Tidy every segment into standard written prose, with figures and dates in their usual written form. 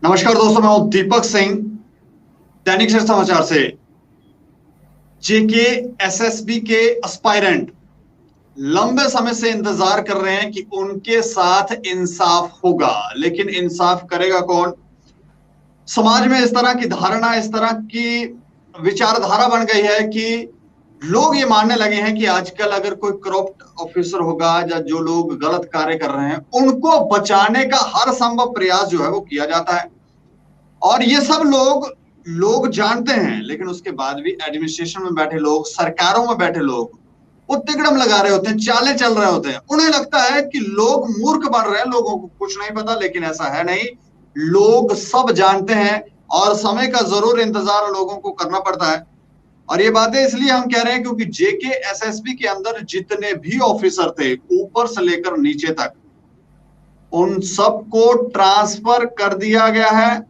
नमस्कार दोस्तों, मैं हूं दीपक सिंह, दैनिक सवेरा समाचार से। जेके एसएसबी के एस्पायरेंट लंबे समय से इंतजार कर रहे हैं कि उनके साथ इंसाफ होगा, लेकिन इंसाफ करेगा कौन? समाज में इस तरह की धारणा, इस तरह की विचारधारा बन गई है कि लोग ये मानने लगे हैं कि आजकल अगर कोई करप्ट ऑफिसर होगा या जो लोग गलत कार्य कर रहे हैं, उनको बचाने का हर संभव प्रयास जो है वो किया जाता है। और ये सब लोग लोग जानते हैं, लेकिन उसके बाद भी एडमिनिस्ट्रेशन में बैठे लोग, सरकारों में बैठे लोग वो तिकड़म लगा रहे होते हैं, चाले चल रहे होते हैं। उन्हें लगता है कि लोग मूर्ख बन रहे हैं, लोगों को कुछ नहीं पता, लेकिन ऐसा है नहीं। लोग सब जानते हैं और समय का जरूर इंतजार लोगों को करना पड़ता है। और ये बातें इसलिए हम कह रहे हैं क्योंकि जेके एसएसबी के अंदर जितने भी ऑफिसर थे, ऊपर से लेकर नीचे तक, उन सबको ट्रांसफर कर दिया गया है।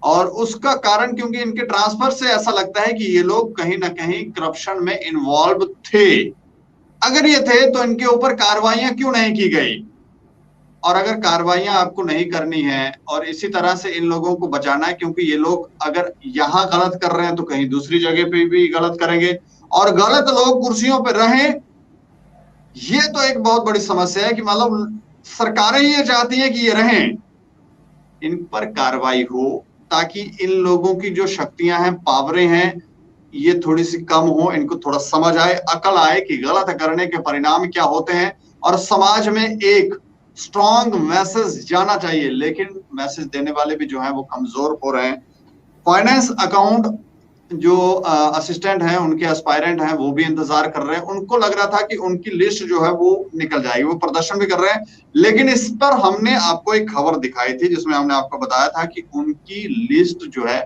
और उसका कारण क्योंकि इनके ट्रांसफर से ऐसा लगता है कि ये लोग कहीं ना कहीं करप्शन में इन्वॉल्व थे। अगर ये थे तो इनके ऊपर कार्रवाइयां क्यों नहीं की गई? और अगर कार्रवाइयां आपको नहीं करनी है और इसी तरह से इन लोगों को बचाना है, क्योंकि ये लोग अगर यहां गलत कर रहे हैं तो कहीं दूसरी जगह पे भी गलत करेंगे और गलत लोग कुर्सियों पर रहें। ये तो एक बहुत बड़ी समस्या है कि मतलब सरकारें ये चाहती हैं कि ये रहें, इन पर कार्रवाई हो ताकि इन लोगों की जो शक्तियां हैं, पावरें हैं, ये थोड़ी सी कम हो, इनको थोड़ा समझ आए, अकल आए कि गलत करने के परिणाम क्या होते हैं। और समाज में एक स्ट्रॉन्ग मैसेज जाना चाहिए, लेकिन मैसेज देने वाले भी जो है वो कमजोर हो रहे हैं। फाइनेंस अकाउंट जो असिस्टेंट हैं, उनके एस्पायरेंट हैं, वो भी इंतजार कर रहे हैं। उनको लग रहा था कि उनकी लिस्ट जो है वो निकल जाएगी, वो प्रदर्शन भी कर रहे हैं। लेकिन इस पर हमने आपको एक खबर दिखाई थी जिसमें हमने आपको बताया था कि उनकी लिस्ट जो है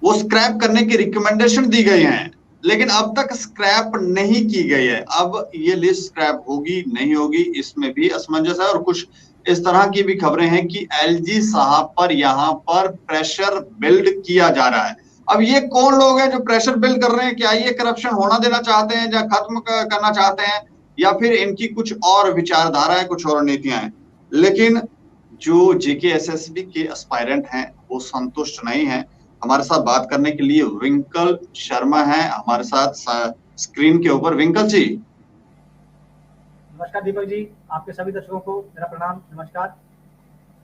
वो स्क्रैप करने की रिकमेंडेशन दी गई है, लेकिन अब तक स्क्रैप नहीं की गई है। अब ये लिस्ट स्क्रैप होगी नहीं होगी, इसमें भी असमंजस है। और कुछ इस तरह की भी खबरें हैं कि एलजी साहब पर यहाँ पर प्रेशर बिल्ड किया जा रहा है। अब ये कौन लोग हैं जो प्रेशर बिल्ड कर रहे हैं? क्या ये करप्शन होना देना चाहते हैं या खत्म करना चाहते हैं, या फिर इनकी कुछ और विचारधारा है, कुछ और नीतियां हैं? लेकिन जो जेके एसएसबी के एस्पायरेंट हैं वो संतुष्ट नहीं है। हमारे साथ बात करने के लिए विंकल शर्मा है हमारे साथ स्क्रीन के ऊपर। विंकल जी, नमस्कार दीपक जी, आपके सभी दर्शकों को मेरा प्रणाम, नमस्कार।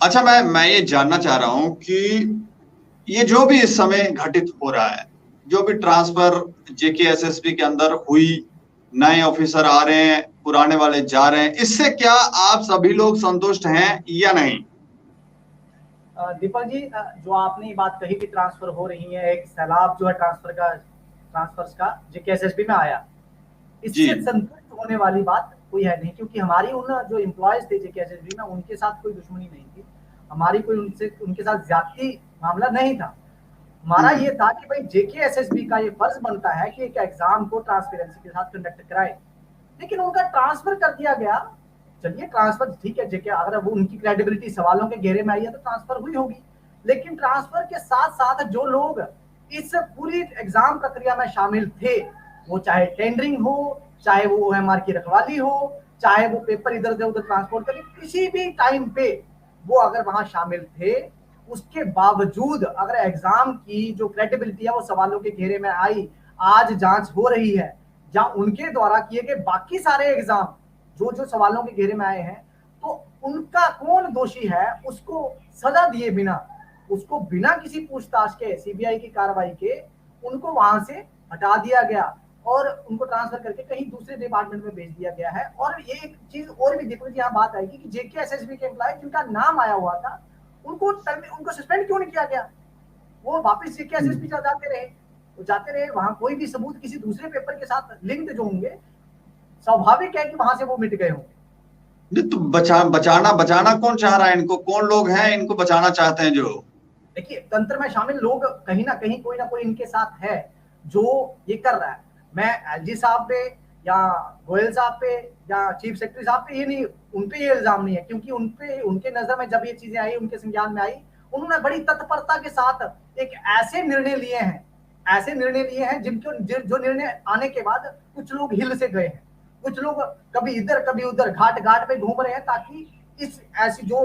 अच्छा, मैं ये जानना चाह रहा हूं कि ये जो भी इस समय घटित हो रहा है, जो भी ट्रांसफर जेके एसएसबी के अंदर हुई, नए ऑफिसर आ रहे हैं, पुराने वाले जा रहे हैं, इससे क्या आप सभी लोग संतुष्ट हैं या नहीं? दीपक जी, जो आपने ये बात कही कि ट्रांसफर हो रही है, एक सैलाब जो है ट्रांसफर्स का जेकेएसएसबी में आया, जी। इससे संतुष्ट होने वाली बात कोई है नहीं, क्योंकि हमारी उन जो एम्प्लॉयज थे जेकेएसएसबी में, उनके साथ कोई दुश्मनी नहीं थी। हमारी कोई उनके साथ ज्यादती मामला नहीं था। हमारा ये था कि भाई जेकेएसएसबी का ये फर्ज बनता है कि एक एग्जाम को ट्रांसपेरेंसी के साथ कंडक्ट कराए, लेकिन उनका ट्रांसफर कर दिया गया। चलिए, ट्रांसफर ठीक है, जेके अगर वो उनकी क्रेडिबिलिटी सवालों के घेरे में आई है तो ट्रांसफर हुई होगी, लेकिन ट्रांसफर के साथ साथ जो लोग इस पूरी एग्जाम प्रक्रिया में शामिल थे, वो चाहे टेंडरिंग हो, चाहे वो ओएमआर की रखवाली हो, चाहे वो पेपर इधर से उधर ट्रांसपोर्ट करें, किसी भी टाइम पे वो अगर वहां शामिल थे, उसके बावजूद अगर एग्जाम की जो क्रेडिबिलिटी है वो सवालों के घेरे में आई, आज जांच हो रही है, जहां उनके द्वारा किए गए बाकी सारे एग्जाम जो जो सवालों के घेरे में आए हैं, तो उनका कौन दोषी है, उसको सजा दिए बिना, उसको बिना किसी पूछताछ के, सीबीआई की कार्रवाई के, उनको वहां से हटा दिया गया और उनको ट्रांसफर करके कहीं दूसरे डिपार्टमेंट में भेज दिया गया है। और ये एक चीज और भी दीपक जी यहाँ बात आएगी कि जेके एसएसबी के एम्प्लॉय जिनका नाम आया हुआ था, उनको सस्पेंड क्यों नहीं किया गया? वो वापस जेके एसएसबी जाते रहे, वो जाते रहे, वहां कोई भी सबूत किसी दूसरे पेपर के साथ लिंक्ड जो होंगे, स्वाभाविक है कि वहां से वो मिट गए होंगे। तो बचाना बचाना कौन चाह रहा है इनको? कौन लोग हैं इनको बचाना चाहते हैं? जो देखिए, तंत्र में शामिल लोग कहीं ना कोई इनके साथ है जो ये कर रहा है। मैं एलजी साहब पे या गोयल साहब पे या चीफ सेक्रेटरी साहब पे ये नहीं, उनपे ये इल्जाम नहीं है, क्योंकि उनपे, उनके नजर में जब ये चीजें आई, उनके संज्ञान में आई, उन्होंने बड़ी तत्परता के साथ एक ऐसे निर्णय लिए हैं जो निर्णय आने के बाद कुछ लोग हिल से गए हैं, कुछ लोग कभी इधर कभी उधर घाट घाट पे घूम रहे हैं, ताकि इस ऐसी जो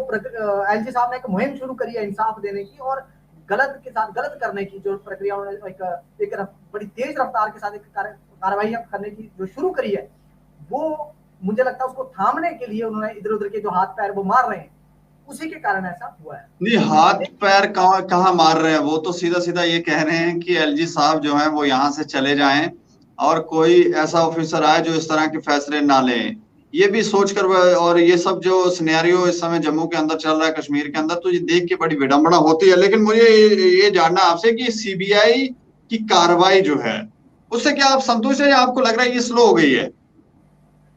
एलजी साहब ने एक मुहिम शुरू करी है इंसाफ देने की और गलत के साथ गलत करने की जो प्रक्रिया उन्होंने एक बड़ी तेज रफ्तार के साथ एक कार्रवाई करने की जो शुरू करी है, वो मुझे लगता है उसको थामने के लिए उन्होंने इधर उधर के जो हाथ पैर वो मार रहे हैं, उसी के कारण ऐसा हुआ है। नहीं, हाथ पैर कहाँ मार रहे हैं, वो तो सीधा सीधा ये कह रहे हैं कि एलजी साहब जो हैं वो यहाँ से चले जाएं और कोई ऐसा ऑफिसर आए जो इस तरह के फैसले ना ले। ये भी सोचकर, और ये सब जो सिनेरियो इस समय जम्मू के अंदर चल रहा है, कश्मीर के अंदर, तो ये देख के बड़ी विडंबना होती है। लेकिन मुझे ये जानना आपसे कि सीबीआई की कार्रवाई जो है उससे क्या आप संतुष्ट हैं या आपको लग रहा है ये स्लो हो गई है?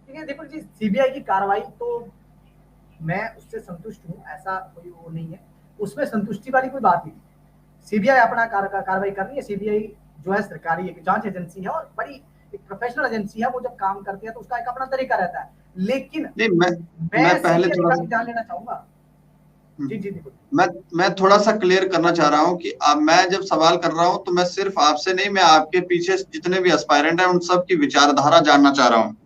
देखो जी, सीबीआई की कार्रवाई तो मैं उससे संतुष्ट हूँ, ऐसा कोई वो नहीं है, उसमें संतुष्टि वाली कोई बात नहीं। सीबीआई अपना कार्रवाई कर रही है। सीबीआई जो है सरकारी एक जांच एजेंसी है और बड़ी एक प्रोफेशनल एजेंसी है। वो जब काम करती है तो उसका एक अपना तरीका रहता है। लेकिन मैं पहले थोड़ा ध्यान लेना चाहूंगा। जी जी बिल्कुल। मैं थोड़ा सा क्लियर करना चाह रहा हूँ कि अब मैं जब सवाल कर रहा हूँ तो मैं सिर्फ आपसे नहीं, मैं आपके पीछे जितने भी एस्पायरेंट हैं उन सब की विचारधारा जानना चाह रहा हूँ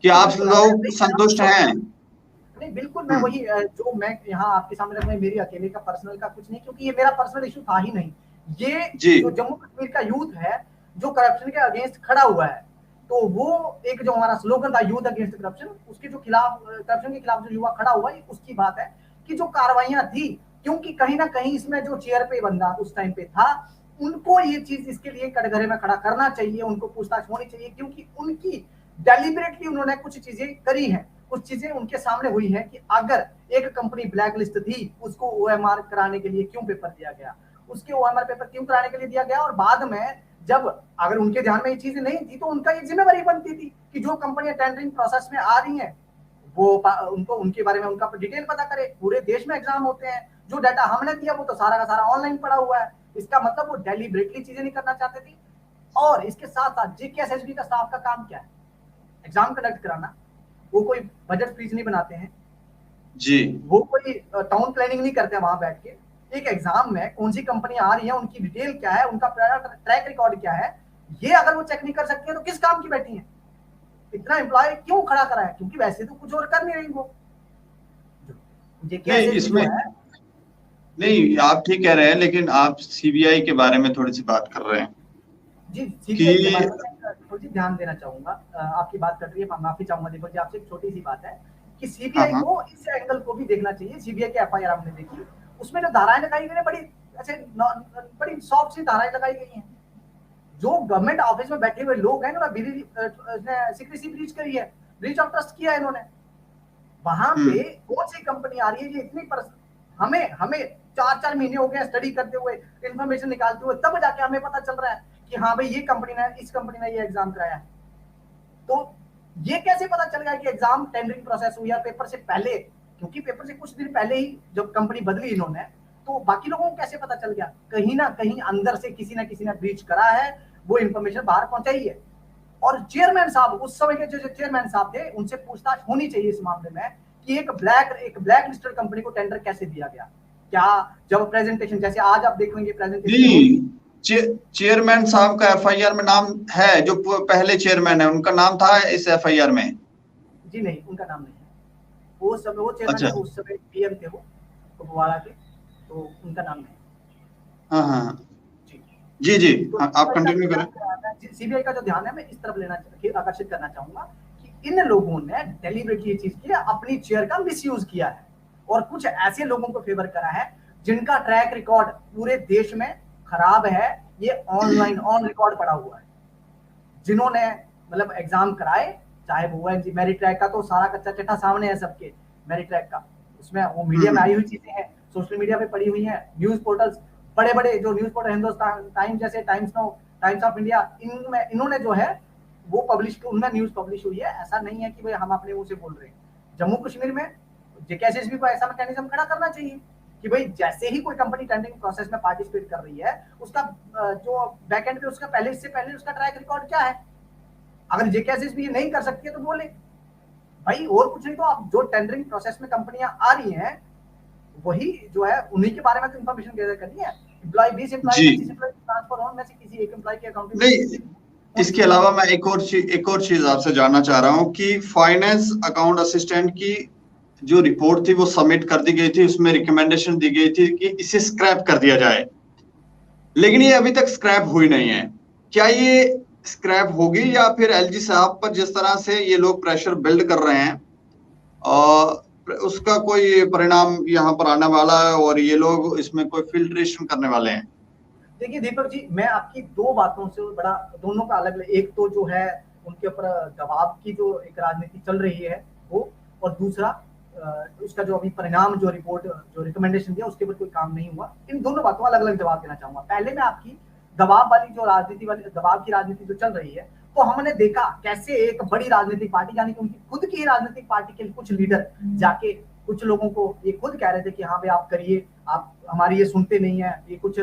कि आप लोग संतुष्ट हैं। नहीं बिल्कुल, मैं वही जो मैं यहाँ आपके सामने रख रहा हूँ, मेरी अकेले का पर्सनल का कुछ नहीं, क्योंकि ये मेरा पर्सनल इशू था ही नहीं। ये जो जम्मू कश्मीर का यूथ है जो करप्शन के अगेंस्ट खड़ा हुआ है, तो वो एक जो हमारा स्लोगन था यूथ अगेंस्ट करप्शन, उसके जो खिलाफ, करप्शन के खिलाफ जो युवा खड़ा हुआ है, उसकी बात है कि जो कार्रवाइयां थी, क्योंकि कहीं ना कहीं इसमें जो चेयर पे बंदा उस टाइम पे था, उनको ये चीज इसके लिए कटघरे में खड़ा करना चाहिए, उनको पूछताछ होनी चाहिए, क्योंकि उनकी डेलिबरेटली उन्होंने कुछ चीजें करी हैं, कुछ चीजें उनके सामने हुई हैं कि अगर एक कंपनी ब्लैक लिस्ट थी, उसको ओएमआर कराने के लिए क्यों पेपर दिया गया, उसके ओएमआर पेपर क्यों कराने के लिए दिया गया, और बाद में जब अगर उनके ध्यान में ये चीजें नहीं थी तो उनका ये जिम्मेवारी बनती थी कि जो कंपनियां टेंडरिंग प्रोसेस में आ रही हैं वो उनको उनके बारे में उनका डिटेल पता करे। पूरे देश में एग्जाम होते हैं, जो डाटा हमने दिया वो तो सारा का सारा ऑनलाइन पड़ा हुआ है। इसका मतलब वो डेलिबरेटली चीजें नहीं करना चाहते थे। और इसके साथ साथ जेकेएसएसबी का स्टाफ का काम क्या है? एग्जाम कंडक्ट कराना। वो कोई बजट स्पीच नहीं बनाते हैं जी, वो कोई टाउन प्लानिंग नहीं करते वहां बैठ के। एक एग्जाम में कौन सी कंपनी आ रही है, उनकी डिटेल क्या है, उनका ट्रैक रिकॉर्ड क्या है, ये अगर वो चेक नहीं कर सकते हैं तो किस काम की बैठी है? इतना एम्प्लॉय क्यों खड़ा करा है? क्योंकि वैसे तो कुछ और कर नहीं रही वो। नहीं इसमें नहीं, आप ठीक कह रहे हैं, लेकिन आप सीबीआई के बारे में थोड़ी सी बात कर रहे हैं। जी, सीबीआई के बारे में थोड़ी ध्यान देना चाहूंगा। आपकी बात कर रही है, माफी चाहूंगा। देखो जी, आपसे एक छोटी सी बात है कि सीबीआई को इस एंगल को भी देखना चाहिए। सीबीआई के एफआईआर हमने देखी, उसमें जो धाराएं लगाई गई है बड़ी सॉफ्ट सी धाराएं लगाई गई हैं। जो गवर्नमेंट ऑफिस में बैठे हुए लोग हैं उन्होंने सीक्रेसी ब्रीच करी है, ब्रीच ऑफ ट्रस्ट किया है इन्होंने। वहां पे कौन सी कंपनी आ रही है, ये इतनी हमें 4-4 महीने हो गए स्टडी करते हुए, इन्फॉर्मेशन निकालते हुए, तब जाके हमें पता चल रहा है कि हाँ भाई ये कंपनी ने, इस कंपनी ने ये एग्जाम कराया है। तो ये कैसे पता चल गया कि एग्जाम टेंडरिंग प्रोसेस हुई है पेपर से पहले? क्योंकि पेपर से कुछ दिन पहले ही जब कंपनी बदली इन्होंने, तो बाकी लोगों को कैसे पता चल गया? कहीं ना कहीं अंदर से किसी ना किसी ने ब्रीच करा है, वो इन्फॉर्मेशन बाहर पहुंचाई है। और चेयरमैन साहब, उस समय के जो चेयरमैन साहब थे, उनसे पूछताछ होनी चाहिए इस मामले में कि एक ब्लैक लिस्टेड कंपनी को टेंडर कैसे दिया गया। क्या जब प्रेजेंटेशन, जैसे आज आप देखेंगे प्रेजेंटेशन, चेयरमैन साहब का एफआईआर में नाम है, जो पहले चेयरमैन है उनका नाम था इस एफआईआर में? जी नहीं, उनका नाम नहीं है। वो समय वो चेयरमैन अच्छा। उस समय पीएम थे वो कुपवाड़ा के, तो उनका नाम नहीं। हाँ जी जी, तो आप कंटिन्यू करें। सीबीआई का जो ध्यान है, मैं इस तरफ आकर्षित करना चाहूंगा कि इन लोगों ने डेलिबरेटली ये चीज की, अपनी चेयर का मिसयूज किया है और कुछ ऐसे लोगों को फेवर करा है जिनका ट्रैक रिकॉर्ड पूरे देश में खराब है। ये ऑनलाइन ऑन रिकॉर्ड पड़ा हुआ है। जिन्होंने मतलब एग्जाम कराए, चाहे वो है मेरिट ट्रैक का, तो सारा कच्चा चिट्ठा सामने है सबके, मेरिट ट्रैक का। उसमें वो मीडिया में आई हुई चीजें हैं, सोशल मीडिया पे पड़ी हुई हैं, न्यूज पोर्टल्स, बड़े बड़े जो न्यूज पोर्टल, हिंदुस्तान टाइम्स जैसे, times now, times of India, इनमें इन्होंने जो है वो पब्लिश, उनमें न्यूज पब्लिश हुई है। ऐसा नहीं है कि भाई हम अपने मुंह से बोल रहे हैं। जम्मू कश्मीर में जेकेएसएसबी को ऐसा मैकेनिज्म खड़ा करना चाहिए कि भाई जैसे ही कोई कंपनी टेंडरिंग प्रोसेस में पार्टिसिपेट कर रही है, उसका जो बैकएंड पे उसका इससे पहले उसका ट्रैक रिकॉर्ड क्या है। अगर जेकेएसएसबी नहीं कर सकती है तो बोले भाई, और कुछ नहीं तो आप जो टेंडरिंग प्रोसेस में कंपनियां आ रही हैं वही जो है उन्हीं के बारे में तो इंफॉर्मेशन गैदर करनी है। एम्प्लॉय 20 एम्प्लॉय 25 एम्प्लॉय ट्रांसफर होने में से किसी एक एम्प्लॉय के अकाउंट में नहीं। इसके अलावा मैं एक और चीज आपसे जानना चाह रहा हूं कि फाइनेंस अकाउंट असिस्टेंट की जो रिपोर्ट थी वो सबमिट कर दी गई थी, उसमें रिकमेंडेशन दी गई थी कि इसे स्क्रैप कर दिया जाए, लेकिन ये अभी तक स्क्रैप हुई नहीं है। क्या ये स्क्रैप होगी या फिर एलजी साहब पर जिस तरह से ये लोग प्रेशर बिल्ड कर रहे हैं उसका कोई परिणाम यहाँ पर आने वाला है और ये लोग इसमें कोई फिल्ट्रेशन करने वाले हैं? देखिए दीपक जी, मैं आपकी दो बातों से बड़ा, दोनों का अलग, एक तो जो है उनके ऊपर दबाव की जो एक राजनीति चल रही है वो, और दूसरा उसका जो अभी परिणाम, जो रिपोर्ट, जो रिकमेंडेशन दिया उसके ऊपर कोई काम नहीं हुआ। इन दोनों बातों अलग अलग जवाब देना चाहूंगा। पहले मैं आपकी दबाव वाली जो राजनीति वाली, दबाव की राजनीति जो चल रही है, तो हमने देखा कैसे एक बड़ी राजनीतिक पार्टी, यानी कि उनकी खुद की राजनीतिक पार्टी के कुछ लीडर जाके कुछ लोगों को ये खुद कह रहे थे कि हाँ भाई आप करिए, आप हमारी ये सुनते नहीं है। ये कुछ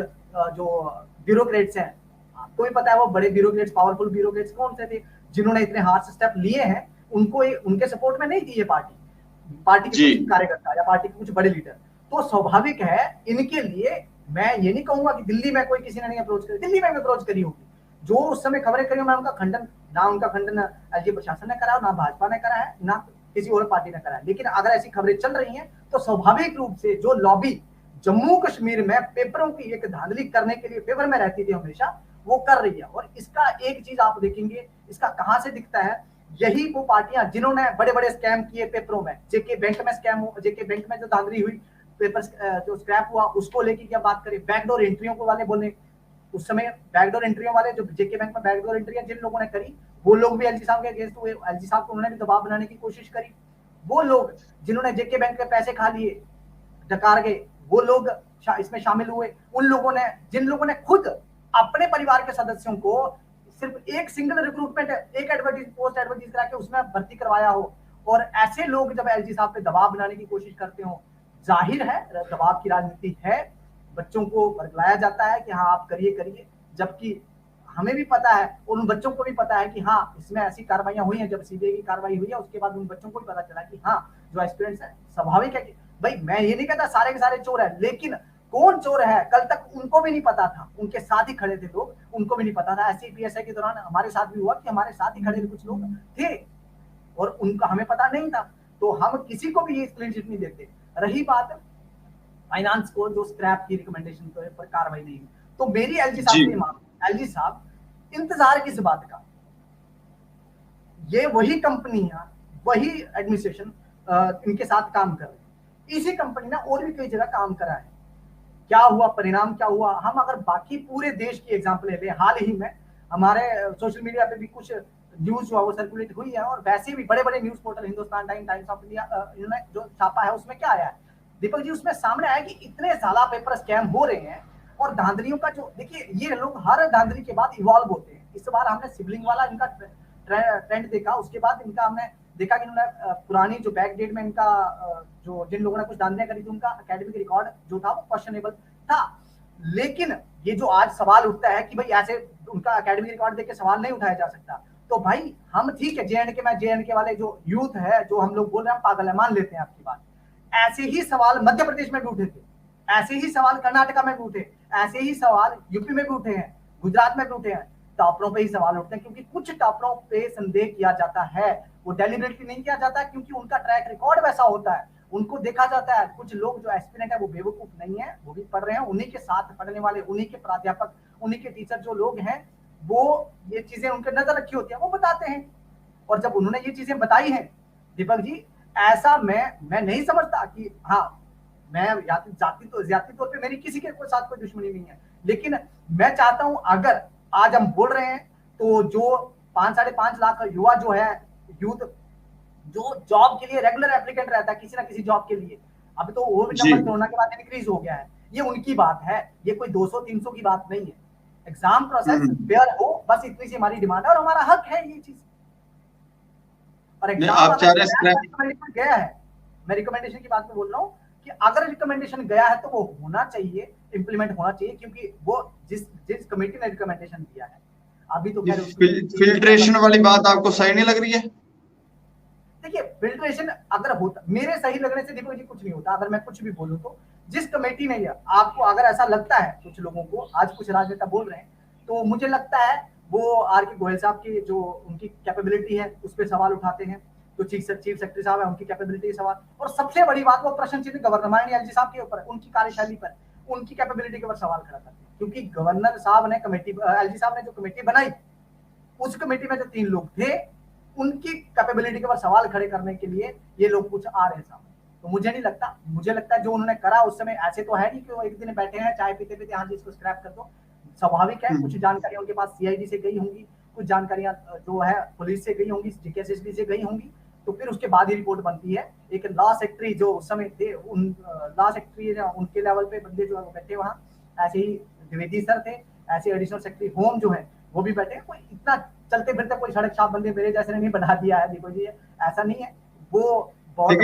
जो ब्यूरोक्रेट्स हैं, आपको भी पता है वो बड़े ब्यूरोक्रेट्स, पावरफुल ब्यूरोक्रेट्स कौन से थे जिन्होंने इतने हार्श स्टेप लिए हैं, उनको उनके सपोर्ट में नहीं थी ये पार्टी के कुछ कार्यकर्ता या पार्टी के कुछ बड़े लीडर। तो स्वाभाविक है इनके लिए, मैं ये नहीं कहूंगा कि दिल्ली में कोई किसी ने नहीं अप्रोच करी, दिल्ली में अप्रोच करी होगी, जो उस समय खबरें करी, मैं उनका खंडन, ना उनका खंडन एलजी प्रशासन ने करा, ना भाजपा ने करा है, ना किसी और पार्टी ने करा है। लेकिन अगर ऐसी खबरें चल रही हैं तो स्वाभाविक रूप से जो लॉबी जम्मू कश्मीर में पेपरों की एक धांधली करने के लिए पेपर में रहती थी हमेशा, वो कर रही है। और इसका एक चीज आप देखेंगे, इसका कहां से दिखता है, यही वो पार्टियां जिन्होंने बड़े बड़े स्कैम किए पेपरों में, जेके बैंक में स्कैम, जेके बैंक में जो धांधली हुई, पेपर जो स्क्रैप हुआ उसको लेके क्या बात करें, बैकडोर एंट्रियों को वाले बोले, उस समय बैकडोर एंट्रियों वाले जो जेके बैंक में बैकडोर एंट्रियां जिन लोगों ने करी, वो लोग भी एलजी साहब के अगेंस्ट हुए, एलजी साहब को उन्होंने भी दबाव बनाने की कोशिश करी। वो लोग जिन्होंने जेके बैंक के पैसे खा लिए, डकार गए, वो लोग इसमें शामिल हुए। उन लोगों ने, जिन लोगों ने खुद अपने परिवार के सदस्यों को सिर्फ एक सिंगल रिक्रूटमेंट, एक पोस्ट एडवर्टाइज करा के उसमें भर्ती करवाया हो, और ऐसे लोग जब एलजी साहब पे दबाव बनाने की कोशिश करते हो, जाहिर है दबाव की राजनीति है, बच्चों को बरगलाया जाता है कि हाँ आप करिए करिए, जबकि हमें भी पता है और उन बच्चों को भी पता है कि हाँ इसमें ऐसी कार्रवाइयां हुई हैं। जब सीबीआई की कार्रवाई हुई है उसके बाद उन बच्चों को भी पता चला कि हाँ जो एस्पिरेंट्स है, स्वाभाविक है कि भाई मैं ये नहीं कहता सारे के सारे चोर है, लेकिन कौन चोर है कल तक उनको भी नहीं पता था, उनके साथ ही खड़े थे लोग, उनको भी नहीं पता था। ऐसे पीएसआई के दौरान हमारे साथ भी हुआ कि हमारे साथ ही खड़े कुछ लोग थे और उनका हमें पता नहीं था, तो हम किसी को भी ये क्लीन चिट नहीं देते। रही बात फाइनेंस को जो स्क्रैप की रिकमेंडेशन पर कार्रवाई नहीं हुई, तो मेरी एलजी साहब से मांग, एलजी साहब इंतजार किस बात का, ये वही कंपनियां, वही एडमिनिस्ट्रेशन इनके साथ काम कर रही, इसी कंपनी ने और भी कई जगह काम करा है। क्या हुआ, परिणाम क्या हुआ? हम अगर बाकी पूरे देश की एग्जांपल ले, हाल ही में हमारे सोशल मीडिया पे भी कुछ न्यूज जो है वो सर्कुलेट हुई है, और वैसे भी बड़े बड़े news portal, Hindustan time, times of India, इन्होंने जो छापा है उसमें क्या आया है दीपक जी, उसमें सामने आया कि इतने ज्यादा पेपर स्कैम हो रहे हैं और धांधलियों का जो, देखिए ये लोग हर धांधली के बाद इवॉल्व होते हैं। इस बार हमने सिबलिंग वाला इनका ट्रेंड देखा, उसके बाद इनका हमने देखा कि इन्होंने पुरानी जो बैक डेट में इनका जो जिन लोगों ने कुछ धांधलियां करी थी उनका एकेडमिक रिकॉर्ड जो था वो क्वेश्चनेबल था। लेकिन ये जो आज सवाल उठता है कि भाई ऐसे उनका एकेडमिक रिकॉर्ड देख के सवाल नहीं उठाया जा सकता, तो भाई हम ठीक है जेएंडके में, जेएंडके वाले जो यूथ है, जो हम लोग बोल रहे हैं पागल है, मान लेते हैं आपकी बात। ऐसे ही सवाल मध्य प्रदेश में भी उठे थे, ऐसे ही सवाल कर्नाटका में भी उठे, ऐसे ही सवाल यूपी में भी उठे हैं, गुजरात में भी उठे हैं। टॉपरों पे ही सवाल उठते हैं क्योंकि कुछ टॉपरों पे संदेह किया जाता है, वो डेलिबरेटली नहीं किया जाता क्योंकि उनका ट्रैक रिकॉर्ड वैसा होता है, उनको देखा जाता है। कुछ लोग जो एस्पिरेंट है वो बेवकूफ नहीं है, वो भी पढ़ रहे हैं, उन्हीं के साथ पढ़ने वाले, उन्हीं के प्राध्यापक, उन्हीं के टीचर जो लोग हैं, वो ये चीजें उनके नजर रखी होती है, वो बताते हैं। और जब उन्होंने ये चीजें बताई हैं दीपक जी, ऐसा मैं नहीं समझता कि हाँ मैं जाति तौर पे मेरी किसी के साथ कोई दुश्मनी नहीं है, लेकिन मैं चाहता हूं अगर आज हम बोल रहे हैं तो जो 5-5.5 लाख युवा जो है, यूथ जो जॉब के लिए रेगुलर एप्लीकेंट रहता है किसी ना किसी जॉब के लिए, अब तो वो भी नंबर कोरोना के बाद इंक्रीज हो गया है, ये उनकी बात है, ये कोई 200-300 की बात नहीं है। एग्जाम प्रोसेस फेयर हो, बस इतनी सी हमारी डिमांड है और हमारा हक है ये चीज। और एग्जाम गया है, मैं रिकमेंडेशन की बात में बोल रहा हूँ कि अगर रिकमेंडेशन गया है तो वो होना चाहिए, इंप्लीमेंट होना चाहिए, क्योंकि वो जिस कमेटी ने रिकमेंडेशन दिया है, अभी तो फिल्ट्रेशन वाली बात आपको सही नहीं लग रही है? देखिए फिल्ट्रेशन अगर होता, मेरे सही लगने से दीपक जी कुछ नहीं होता, अगर मैं कुछ भी बोलूं तो जिस कमेटी ने, आपको अगर ऐसा लगता है, कुछ लोगों को आज कुछ राजनेता बोल रहे हैं, तो मुझे लगता है वो आर के गोयल साहब की जो उनकी कैपेबिलिटी है उस पर सवाल उठाते हैं, जो चीफ सेक्रेटरी साहब है उनकी कैपेबिलिटी के सवाल, और सबसे बड़ी बात वो प्रश्न चिन्ह गवर्नर माननीय एलजी साहब के ऊपर, उनकी कार्यशैली पर, उनकी कैपेबिलिटी के ऊपर सवाल खड़ा करते हैं। क्योंकि गवर्नर साहब ने कमेटी, एलजी साहब ने जो कमेटी बनाई, उस कमेटी में जो 3 लोग थे उनकी कैपेबिलिटी के ऊपर सवाल खड़े करने के लिए ये लोग कुछ आ रहे हैं सामने। तो मुझे नहीं लगता, मुझे लगता है जो उन्होंने करा उस समय ऐसे तो है नहीं कि वो एक दिन बैठे हैं चाय पीते पीते हाँ जी इसको स्क्रैप कर दो। स्वाभाविक है कुछ जानकारियां उनके पास सीआईडी से गई होंगी, कुछ जानकारियां जो है पुलिस से गई होंगी, जेकेएसएसबी से गई होंगी, तो फिर उसके बाद ही रिपोर्ट बनती है। एक लॉ सेक्रेटरी जो उस समय थे, उन लॉ सेक्रेटरी उनके लेवल पे बंदे जो बैठे वहाँ, ऐसे ही द्विवेदी सर थे, ऐसे एडिशनल सेक्रेटरी होम जो है वो भी बैठे। कोई इतना चलते फिरते कोई सड़क छाप बंदे मेरे जैसे ने नहीं बना दिया है, देखो जी ऐसा नहीं है, वो बहुत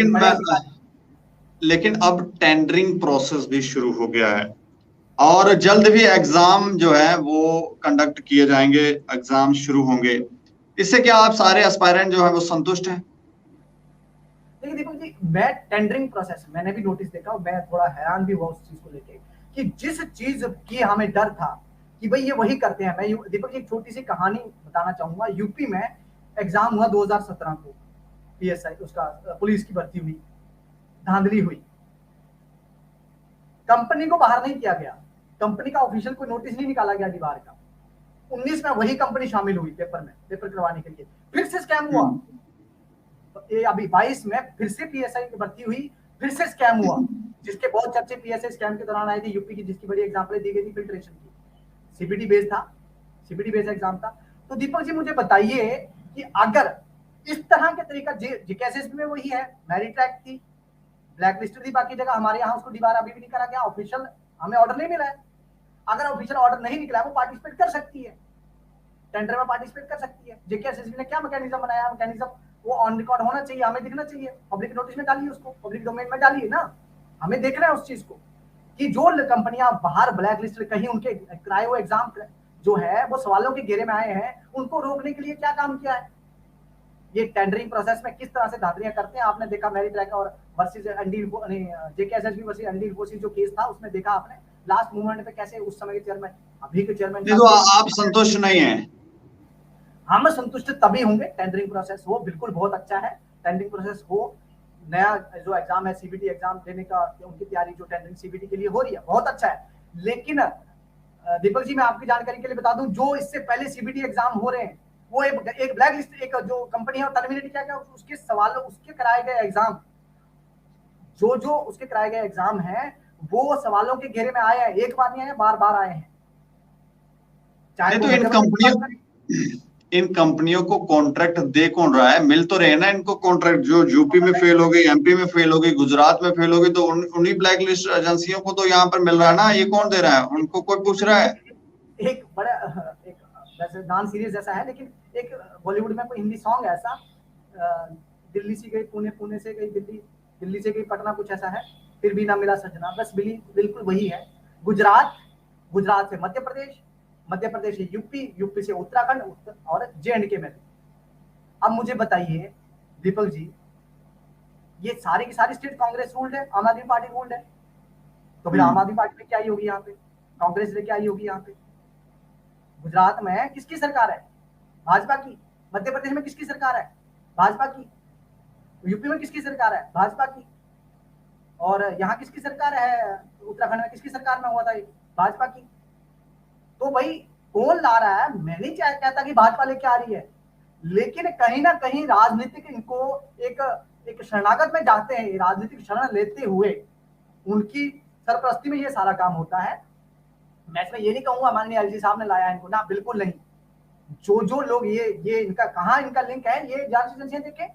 लेकिन अब टेंडरिंग प्रोसेस भी शुरू हो गया है और जल्द भी एग्जाम जो है वो कंडक्ट किए जाएंगे, एग्जाम शुरू होंगे। इससे क्या आप सारे एस्पायरेंट जो है वो संतुष्ट हैं? देखिए दीपक जी, मैं टेंडरिंग प्रोसेस मैंने भी नोटिस देखा और मैं थोड़ा हैरान भी हुआ उस चीज को लेके कि जिस चीज की हमें डर था कि भाई ये वही करते हैं। मैं दीपक जी एक छोटी सी कहानी बताना चाहूंगा। यूपी में एग्जाम हुआ 2017 को, पीएसआई उसका पुलिस की भर्ती हुई, धांधली हुई, कंपनी को बाहर नहीं किया गया, कंपनी का ऑफिशियल कोई नोटिस नहीं निकाला गया दीवार का। 19 में वही कंपनी शामिल हुई पेपर में, पेपर करवाने के लिए, फिर से स्कैम हुआ। ये अभी 22 में फिर से पीएसआई की भर्ती हुई, फिर से स्कैम हुआ, जिसके बहुत चर्चे पीएसआई स्कैम के दौरान आए थे यूपी की, जिसकी बड़ी एग्जांपल दी गई थी फिल्ट्रेशन की। सीबीटी बेस था, सीबीटी बेस एग्जाम था। तो दीपक जी मुझे बताइए कि अगर इस तरह के तरीका जेकेएसएसबी में वही है, मेरिट ट्रैक थी, ब्लैक लिस्ट थी, बाकी जगह हमारे यहाँ उसको दोबारा अभी भी नहीं करा गया, ऑफिशियल हमें ऑर्डर नहीं मिला है। अगर ऑफिशियल ऑर्डर नहीं निकला वो पार्टिसिपेट कर सकती है, टेंडर में पार्टिसिपेट कर सकती है। जेकेएसएसबी ने क्या मैकेनिज्म बनाया, मैकेनिज्म वो ऑन रिकॉर्ड होना चाहिए, हमें दिखना चाहिए, पब्लिक नोटिस में डालिए उसको, पब्लिक डोमेन में डालिए ना, हमें देखना है उस चीज को कि जो कंपनियां बाहर ब्लैक लिस्ट कहीं उनके कराए हुए एग्जाम जो है वो सवालों के घेरे में आए हैं, उनको रोकने के लिए क्या काम किया है। ये टेंडरिंग प्रोसेस में किस तरह से धांधलियां करते हैं आपने देखा। मेरिट ट्रैक और versus JKSSB versus ND Infosys जो केस था उसमें देखा आपने लास्ट मूवमेंट पे कैसे उस समय के चेयरमैन, अभी के चेयरमैन। तो आप संतुष्ट नहीं है? हम संतुष्ट तभी होंगे टेंडरिंग प्रोसेस हो, बिल्कुल बहुत अच्छा है टेंडरिंग प्रोसेस हो। नया जो एग्जाम है सीबीटी एग्जाम देने का उनकी तैयारी जो टेंडरिंग सीबीटी के लिए हो रही है बहुत अच्छा है। लेकिन दीपक जी मैं आपकी जानकारी के लिए बता दूं, जो इससे पहले सीबीटी एग्जाम हो रहे हैं वो एक ब्लैक लिस्ट, एक जो कंपनी है टर्मिनेट क्या क्या उसके सवाल, उसके कराए गए एग्जाम, जो उसके कराए गए एग्जाम है वो सवालों के घेरे में आए हैं, एक बार नहीं आए, बार बार आए हैं। चाहे तो इन कंपनियों को कॉन्ट्रैक्ट दे कौन रहा है? मिल तो रहे ना इनको कॉन्ट्रैक्ट। जो यूपी में फेल हो गई, एमपी में फेल हो गई, गुजरात में फेल हो गई, तो उन्हीं ब्लैक लिस्ट एजेंसियों को तो यहाँ पर मिल रहा है ना। ये कौन दे रहा है? उनको कोई पूछ रहा है? एक बड़ा एक वैसे नॉन सीरियस जैसा है, लेकिन एक बॉलीवुड में कोई हिंदी सॉन्ग है ऐसा, दिल्ली से गई पुणे, पुणे से गई दिल्ली, दिल्ली से गई पटना, कुछ ऐसा है, फिर भी ना मिला सजना, बस बिल्कुल वही है। गुजरात, गुजरात से मध्य प्रदेश, मध्य प्रदेश से यूपी, यूपी से उत्तराखंड और जेएंडके में। अब मुझे बताइए दीपक जी, ये सारी की सारी स्टेट कांग्रेस रूल्ड है, आम आदमी पार्टी रूल्ड है, तो फिर आम आदमी पार्टी लेके आई होगी यहाँ पे, कांग्रेस लेके आई होगी यहाँ पे। गुजरात में किसकी सरकार है? भाजपा की। मध्य प्रदेश में किसकी सरकार है? भाजपा की। यूपी में किसकी सरकार है? भाजपा की। और यहाँ किसकी सरकार है? उत्तराखंड में किसकी सरकार में हुआ था? भाजपा की। तो भाई कौन ला रहा है? मैं नहीं कहता कि भाजपा लेके आ रही है, लेकिन कहीं ना कहीं राजनीतिक इनको एक शरणागत में जाते हैं, राजनीतिक शरण लेते हुए उनकी सरपरस्ती में ये सारा काम होता है। मैं इसमें ये नहीं कहूंगा माननीय एलजी साहब ने लाया इनको, ना बिल्कुल नहीं। जो लोग ये इनका कहाँ इनका लिंक है, ये जांच एजेंसियां देखें।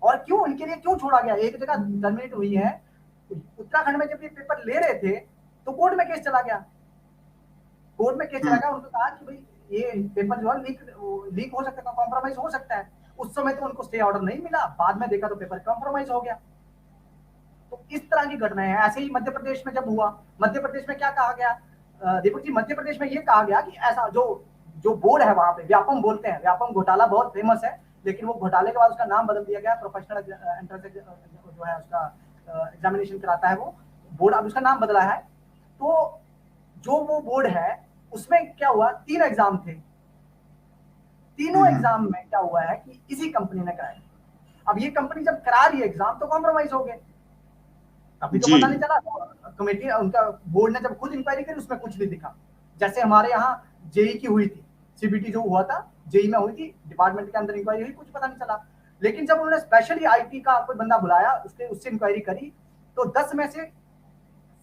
और क्यों इनके लिए क्यों छोड़ा गया? एक जगह टर्मिनेट हुई है, उत्तराखंड में जब ये पेपर ले रहे थे तो कोर्ट में केस चला गया, कोर्ट में केस चला गया। उनको कहा कि भाई ये पेपर जो है लीक हो सकता है, कॉम्प्रोमाइज हो सकता है। उस समय तो उनको स्टे ऑर्डर नहीं मिला, बाद में देखा तो पेपर कॉम्प्रोमाइज हो गया। तो इस तरह की घटनाएं हैं। ऐसे ही मध्य प्रदेश में जब हुआ, मध्य प्रदेश में क्या कहा गया दीपक जी? मध्य प्रदेश में ये कहा गया कि ऐसा जो बोर्ड है वहां पे, व्यापम बोलते हैं, व्यापम घोटाला बहुत फेमस है, लेकिन वो घोटाले के बाद उसका नाम बदल दिया गया, प्रोफेशनल एंट्रेंस जो है उसका एग्जामिनेशन कराता है वो बोर्ड, अब उसका नाम बदला है। तो जो वो बोर्ड है उसमें क्या हुआ, 3 एग्जाम थे, तीनों एग्जाम में क्या हुआ है कि इसी कंपनी ने कराया, अब ये कंपनी जब करा रही है एग्जाम तो कॉम्प्रोमाइज हो गए, अभी तो पता नहीं चला। कमेटी उनका बोर्ड ने जब खुद इंक्वायरी करी उसमें कुछ नहीं दिखा। जैसे हमारे यहाँ जेई की हुई थी, सीबीटी जो हुआ था जेई में हुई थी, डिपार्टमेंट के अंदर इंक्वायरी हुई, कुछ पता नहीं चला। लेकिन जब उन्होंने स्पेशली आईटी का कोई बंदा बुलाया, उससे इंक्वायरी करी, तो 10 में से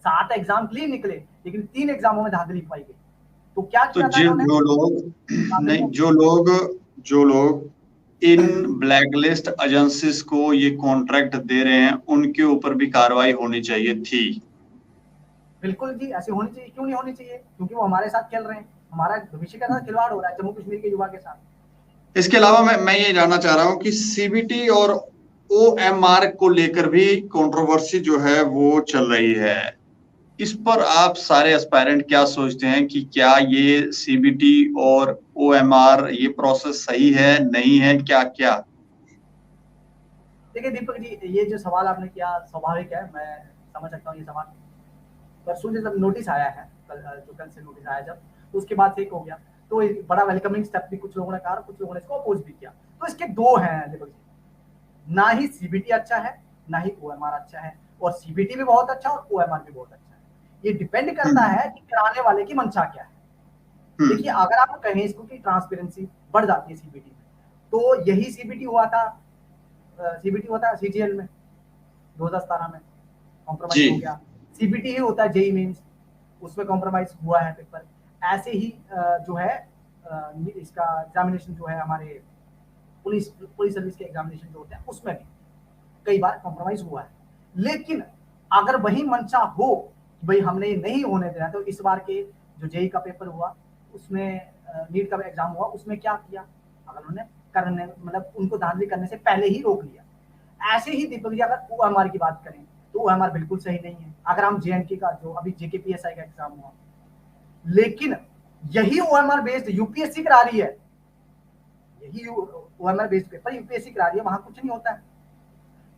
7 एग्जाम क्लीन निकले, लेकिन 3 एग्जामों में धांधली पाई गई। तो क्या किया था इन्होंने? जो लोग इन ब्लैकलिस्ट एजेंसीज को ये कॉन्ट्रैक्ट दे रहे हैं उनके ऊपर भी कार्रवाई होनी चाहिए थी। बिल्कुल जी, ऐसी होनी चाहिए। क्यों नहीं होनी चाहिए? क्योंकि वो हमारे साथ खेल रहे हैं, हमारा भविष्य के साथ खिलवाड़ हो रहा है जम्मू कश्मीर के युवा के साथ। इसके अलावा मैं ये जानना चाह रहा हूं कि सीबीटी और ओएमआर को लेकर भी कंट्रोवर्सी जो है वो चल रही है। इस पर आप सारे एस्पायरेंट क्या सोचते हैं कि क्या ये सीबीटी और ओएमआर ये प्रोसेस सही है, नहीं है, क्या क्या? देखिए दीपक जी, ये जो सवाल आपने किया स्वाभाविक है, मैं समझ सकता हूँ ये सवाल। परसों जब नोटिस आया है, कल से नोटिस आया जब, तो उसके बाद से एक हो गया, तो एक बड़ा वेलकमिंग स्टेप भी कुछ लोगों ने कहा, कुछ लोगों ने इसको अपोज भी किया। तो इसके दो हैं दीपक जी, ना ही सीबीटी अच्छा है ना ही ओएमआर अच्छा है, और सीबीटी भी बहुत अच्छा और ओएमआर भी बहुत अच्छा है। ये डिपेंड करता है कि कराने वाले की मंशा क्या है। देखिए अगर आप कहें इसको कि ट्रांसपेरेंसी बढ़ जाती है सीबीटी में, तो यही सीबीटी हुआ था सीजीएल में 2017 में, कॉम्प्रोमाइज हो गया। सीबीटी ही होता है जेई मेंस, उसमें कॉम्प्रोमाइज हुआ है पेपर। ऐसे ही जो है इसका एग्जामिनेशन जो है हमारे पुलिस सर्विस के एग्जामिनेशन जो होते हैं उसमें भी कई बार कॉम्प्रोमाइज हुआ है। लेकिन अगर वही मंशा हो कि भाई हमने नहीं होने देना, तो इस बार के जो जेई का पेपर हुआ उसमें, नीट का एग्जाम हुआ उसमें क्या किया, अगर उन्होंने करने मतलब उनको धांधली करने से पहले ही रोक लिया। ऐसे ही दीपक जी अगर ओएमआर की बात करें तो ओएमआर बिल्कुल सही नहीं है। अगर हम जेएनके का जो अभी जेकेपीएसआई का एग्जाम हुआ, लेकिन यही ओएमआर बेस्ड यूपीएससी करा रही है, यही ओएमआर बेस्ड पेपर यूपीएससी करा रही है, वहां कुछ नहीं होता है।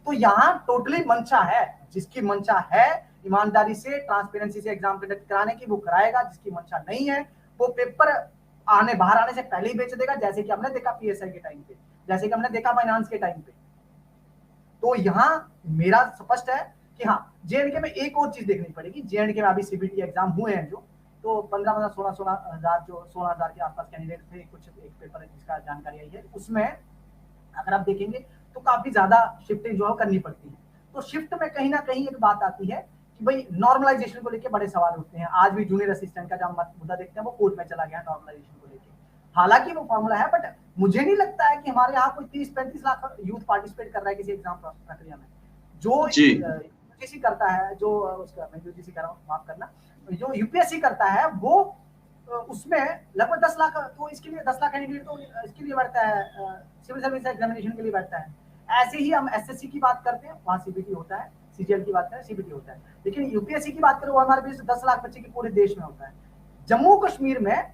तो यहाँ टोटली मंशा है, जिसकी मंशा है ईमानदारी से ट्रांसपेरेंसी से एग्जाम कंडक्ट कराने की वो कराएगा, जिसकी मंशा नहीं है वो पेपर बाहर आने से पहले ही बेच देगा, जैसे कि हमने देखा पीएसआई के टाइम पे, जैसे कि हमने देखा फाइनेंस के टाइम पे। तो यहाँ मेरा स्पष्ट है कि हाँ जेएनके में एक और चीज देखनी पड़ेगी। जेएनके में अभी सीबीटी एग्जाम हुए हैं जो, तो 16,000 के आसपास कैंडिडेट थे, कुछ एक पेपर जिसका जानकारी आई है, उसमें अगर आप देखेंगे तो काफी ज्यादा शिफ्टिंग जो है करनी पड़ती है। तो शिफ्ट में कहीं ना कहीं एक बात आती है कि भाई नॉर्मलाइजेशन को लेकर बड़े सवाल उठते हैं। आज भी जूनियर असिस्टेंट का जब मुद्दा देखते हैं वो कोर्ट में चला गया नॉर्मलाइजेशन को लेकर, हालांकि वो फॉर्मूला है, बट मुझे नहीं लगता है कि हमारे यहाँ कोई 30-35 लाख यूथ पार्टिसिपेट कर रहा है किसी एग्जाम प्रक्रिया में। जो यूजीसी करता है, जो उसका मैं यूजीसी कर रहा हूँ, माफ करना, जो यूपीएससी करता है वो उसमें लगभग 10 लाख, तो इसके लिए 10 लाख कैंडिडेट तो इसके लिए बैठता है, सिविल सर्विस एग्जामिनेशन के लिए बैठता है। ऐसे ही हम एसएससी की बात करते हैं, वहां सीबीटी होता है, सीजीएल की बात करें सीबीटी होता है, लेकिन यूपीएससी की बात करें वो हमारे बीच 10 लाख बच्चे की पूरे देश में होता है। जम्मू कश्मीर में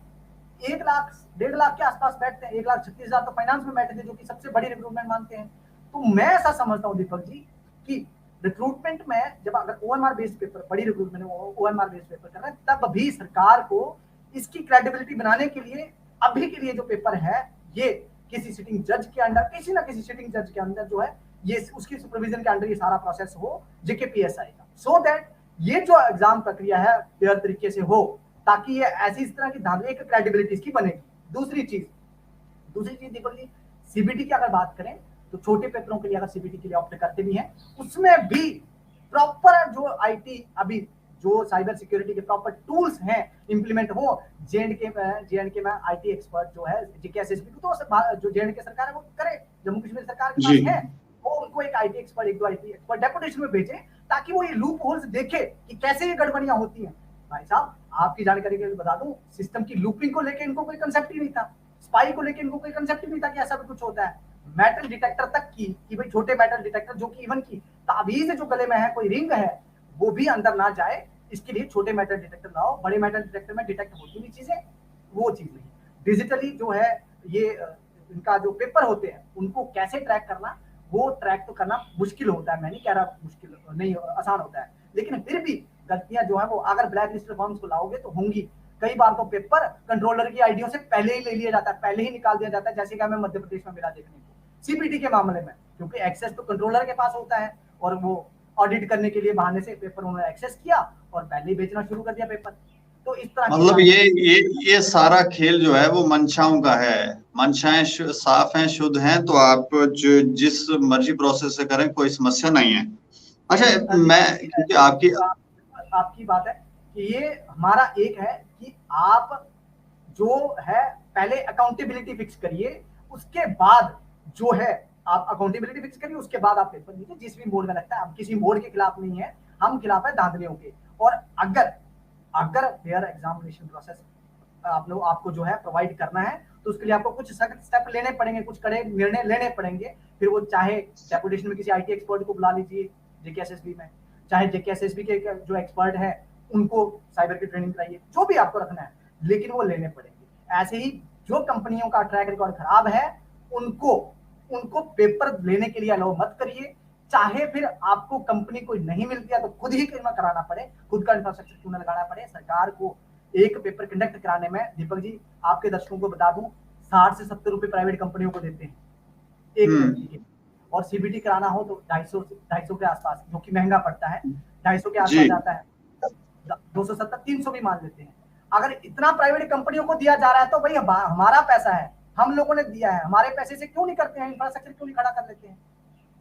1 लाख 1.5 लाख के आसपास बैठते हैं, 1,36,000 तो फाइनेंस में बैठे थे, जो कि सबसे बड़ी रिक्रूटमेंट मानते हैं। तो मैं ऐसा समझता हूँ दीपक जी कि रिक्रूटमेंट में जब अगर ओएमआर बेस्ड पेपर, बड़ी रिक्रूटमेंट ओएमआर बेस्ड पेपर कर रहा है, तब भी सरकार को इसकी क्रेडिबिलिटी बनाने के लिए अभी के लिए जो पेपर है ये किसी सिटिंग जज के अंडर, किसी ना किसी सिटिंग जज के अंदर जो है ये उसकी सुपरविजन के अंडर ये सारा प्रोसेस हो जेकेपीएसआई का, सो दैट ये जो एग्जाम प्रक्रिया है फेयर तरीके से हो, ताकि ये ऐसी इस तरह की धांधली एक क्रेडिबिलिटी इसकी बनेगी। दूसरी चीज दीपक जी, सीबीटी की अगर बात करें तो छोटे पेपरों के लिए अगर सीबीटी के लिए ऑप्ट करते भी हैं, उसमें भी प्रॉपर जो आईटी अभी जो साइबर सिक्योरिटी के प्रॉपर टूल्स हैं इंप्लीमेंट हो। जेएनके में आईटी एक्सपर्ट जो है जेकेएसएसबी को तो जो जेएनके सरकार है वो करे, जम्मू कश्मीर सरकार के पास है, वो उनको एक IT expert, 1-2 IT expert deputation में भेजे, ताकि वो ये लूप होल्स देखे कि कैसे ये गड़बड़ियां होती हैं। भाई साहब आपकी जानकारी के लिए बता दूं, सिस्टम की लूपिंग को लेकर इनको कोई कंसेप्ट ही नहीं था, स्पाई को लेकर इनको कोई कंसेप्ट ही नहीं था कि ऐसा भी कुछ होता है। मेटल डिटेक्टर तक की कि भाई छोटे मेटल डिटेक्टर जो कि इवन की ताबीज जो गले में है, कोई रिंग है, वो भी अंदर ना जाए, इसके लिए छोटे मेटल डिटेक्टर लाओ। बड़े मेटल डिटेक्टर में डिटेक्ट होती हुई चीजें, वो चीज नहीं। डिजिटली जो है ये इनका जो पेपर होते हैं उनको कैसे ट्रैक करना, वो ट्रैक तो करना मुश्किल होता है, मैं नहीं कह रहा मुश्किल नहीं, आसान होता है, लेकिन फिर भी गलतियां जो है वो अगर ब्लैक लिस्टेड फॉर्म्स को लाओगे तो होंगी। कई बार तो पेपर कंट्रोलर की आईडियों से पहले ही ले लिया जाता है, पहले ही निकाल दिया जाता है, जैसे कि हमें मध्य प्रदेश में मिला देखने को। सीपीटी के मामले में, क्योंकि एक्सेस तो कंट्रोलर के पास होता है और वो ऑडिट करने के लिए बहाने से पेपर उन्होंने एक्सेस किया और पहले ही बेचना शुरू कर दिया पेपर। तो इस तरह की मतलब ये सारा खेल जो है वो मंशाओं का है। मंशाएं साफ हैं, शुद्ध हैं, तो आप जो जिस मर्जी प्रोसेस से करें कोई समस्या नहीं है। अच्छा, मैं क्योंकि आपकी आपकी बात है कि ये हमारा एक है कि आप जो है पहले अकाउंटेबिलिटी फिक्स करिए, उसके बाद जो है आप अकाउंटेबिलिटी फिक्स करिए, उसके बाद आप पेपर लीजिए जिस भी बोर्ड में लगता है। हम किसी बोर्ड के खिलाफ नहीं है, हम खिलाफ है धांधलियों के। और अगर अगर फेयर एग्जामिनेशन प्रोसेस आप लोग आपको जो है प्रोवाइड करना है तो उसके लिए आपको कुछ सख्त स्टेप लेने पड़ेंगे, कुछ कड़े निर्णय लेने पड़ेंगे। फिर वो चाहे डेपुटेशन में किसी आईटी एक्सपर्ट को बुला लीजिए जेकेएसएसबी में, चाहे जेकेएसएसबी के जो एक्सपर्ट है उनको साइबर की ट्रेनिंग कराइए, जो भी आपको रखना है, लेकिन वो लेने पड़ेंगे। ऐसे ही जो कंपनियों का ट्रैक रिकॉर्ड खराब है उनको उनको पेपर लेने के लिए अलाउ मत करिए। चाहे फिर आपको कंपनी कोई नहीं मिलती है तो खुद ही कराना पड़े, खुद का इंफ्रास्ट्रक्चर क्यों ना लगाना पड़े। सरकार को एक पेपर कंडक्ट कराने में, दीपक जी आपके दर्शकों को बता दूं, 60 से 70 रुपए प्राइवेट कंपनियों को देते हैं एक व्यक्ति के, और सीबीटी कराना हो तो 250 के आसपास, जो कि महंगा पड़ता है, 250 के आसपास जाता है, 270 300 भी मान लेते हैं। अगर इतना प्राइवेट कंपनियों को दिया जा रहा है तो भाई हमारा पैसा है, हम लोगों ने दिया है, हमारे पैसे से क्यों नहीं करते हैं, इंफ्रास्ट्रक्चर क्यों नहीं खड़ा कर लेते हैं?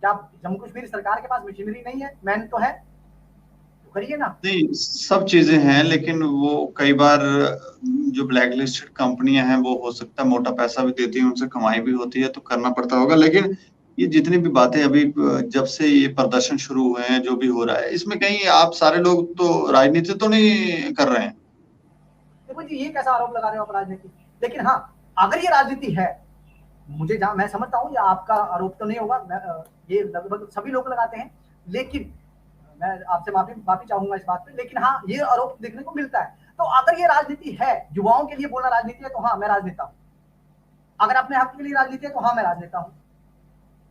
क्या जम्मू कश्मीर सरकार के पास मशीनरी नहीं है? मैन तो है, तो करिए ना। नहीं, सब चीजें हैं, लेकिन वो कई बार जो ब्लैक लिस्टेड कंपनियां हैं वो हो सकता है मोटा पैसा भी देती हैं, उनसे कमाई भी होती है, तो करना पड़ता होगा। लेकिन ये जितनी भी बातें अभी जब से ये प्रदर्शन शुरू हुए हैं, जो भी हो रहा है, इसमें कहीं आप सारे लोग तो राजनीति तो नहीं कर रहे हैं? देखो जी, ये कैसा आरोप लगा रहे हो आप राजनीति? लेकिन हाँ, अगर ये राजनीति है, मुझे जहां मैं समझता हूँ ये आपका आरोप तो नहीं होगा, ये लगभग सभी लोग लगाते हैं, लेकिन मैं आपसे माफी चाहूंगा इस बात पे, लेकिन हाँ ये आरोप देखने को मिलता है। तो अगर ये राजनीति है, युवाओं के लिए बोलना राजनीति है, तो हाँ मैं राजनेता हूँ। अगर अपने हक के लिए राजनीति है तो हाँ मैं राजनेता हूँ।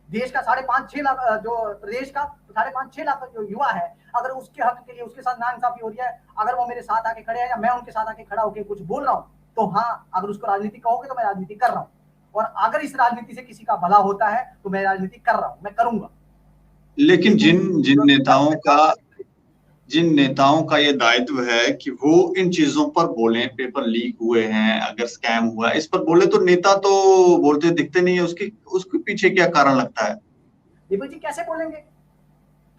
देश का 5.5-6 लाख जो प्रदेश का 5.5-6 लाख जो युवा है, अगर उसके हक के लिए उसके साथ नाइंसाफी हो रही है, अगर वो मेरे साथ आके खड़े हैं या मैं उनके साथ आके खड़ा होकर कुछ बोल रहा हूँ, तो हाँ अगर उसको राजनीति कहोगे तो मैं राजनीति कर रहा हूँ। और अगर इस राजनीति से किसी का भला होता है तो मैं राजनीति कर रहा हूँ, मैं करूंगा। लेकिन जिन नेताओं का ये दायित्व है कि वो इन चीजों पर बोलें, पेपर लीक हुए हैं, अगर स्कैम हुआ है, इस पर बोले, तो नेता तो बोलते दिखते नहीं है। उसके पीछे क्या कारण लगता है? दीपक जी कैसे बोलेंगे,